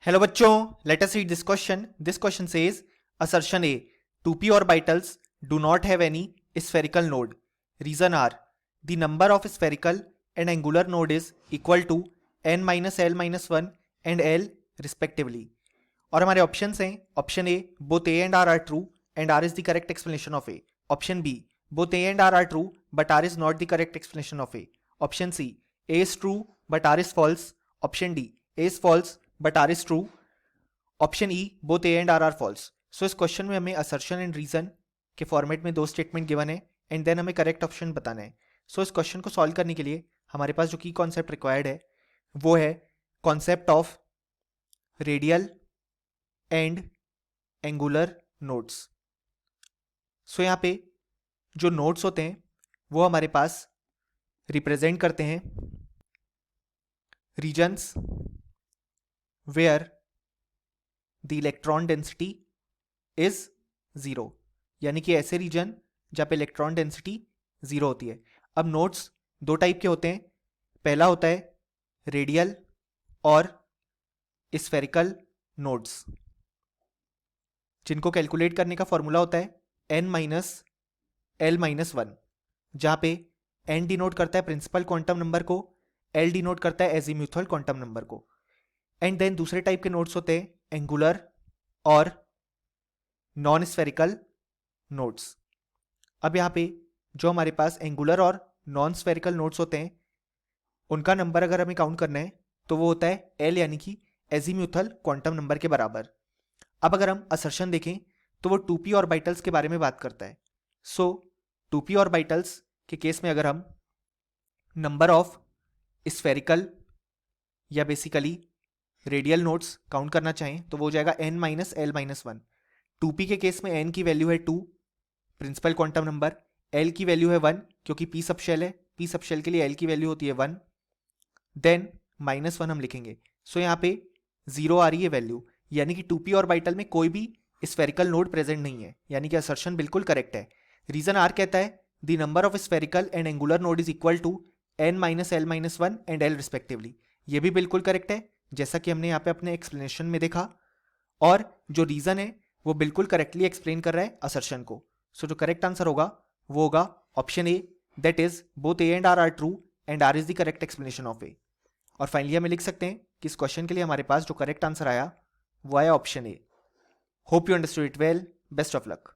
Hello बच्चों, let us read this question. This question says assertion A, 2p orbitals do not have any spherical node. Reason are the number of spherical and angular node is equal to n minus l minus 1 and l respectively. और हमारे options हैं option A both A and R are true and R is the correct explanation of A. Option B both A and R true but R is not the correct explanation of A. Option C A is true but R is false. Option D A is false but R is true. Option E both A and R false. So इस question में हमें assertion and reason के format में दो statement given है and then हमें correct option बताना है. सो इस क्वेश्चन को सॉल्व करने के लिए हमारे पास जो की कॉन्सेप्ट रिक्वायर्ड है वो है concept of radial and angular nodes. So यहाँ पे जो नोड्स होते हैं वो हमारे पास रिप्रेजेंट करते हैं regions where the electron density is zero, यानी कि ऐसे रीजन जहाँ पे इलेक्ट्रॉन डेंसिटी जीरो होती है. अब नोड्स दो टाइप के होते हैं. पहला होता है रेडियल और स्फेरिकल नोड्स, जिनको कैलकुलेट करने का फॉर्मूला होता है n माइनस एल माइनस 1, जहाँ पे n डिनोट करता है प्रिंसिपल क्वांटम नंबर को, l डिनोट करता है एजीम्यूथल क्वांटम नंबर को. एंड देन दूसरे टाइप के नोड्स होते हैं एंगुलर और नॉन स्फेरिकल नोड्स. अब यहाँ पे जो हमारे पास एंगुलर और नॉन स्फेरिकल नोड्स होते हैं उनका नंबर अगर हमें काउंट करना है तो वो होता है l, यानी कि एजीम्यूथल क्वांटम नंबर के बराबर. अब अगर हम असर्शन देखें तो वो 2p ऑर्बिटल्स के बारे में बात करता है. सो 2p ऑर्बिटल्स के केस में अगर हम नंबर ऑफ स्फेरिकल या बेसिकली रेडियल नोड्स काउंट करना चाहें तो वो हो जाएगा n minus l minus 1. 2p के केस में n की वैल्यू है 2 प्रिंसिपल क्वांटम नंबर, l की वैल्यू है 1 क्योंकि p सब शेल है, p सब शेल के लिए l की वैल्यू होती है 1, देन माइनस 1 हम लिखेंगे. सो यहाँ पे 0 आ रही है वैल्यू, यानी कि 2p ऑर्बिटल में कोई भी स्फेरिकल नोड प्रेजेंट नहीं है, यानी कि असर्शन बिल्कुल करेक्ट है. रीजन आर कहता है the number of spherical and angular node is equal to n minus l minus 1 and l respectively. ये भी बिल्कुल करेक्ट है जैसा कि हमने यहाँ पे अपने एक्सप्लेनेशन में देखा, और जो रीजन है वो बिल्कुल करेक्टली एक्सप्लेन कर रहा है असर्शन को. सो जो करेक्ट आंसर होगा वो होगा option A, that is both A and R true and R is the correct explanation of A. और फाइनली हमें लिख सकते हैं कि इस क्वेश्चन के लिए हमारे पास जो करेक्ट आंसर आया वो आया option A. Hope you understood it well. Best of luck.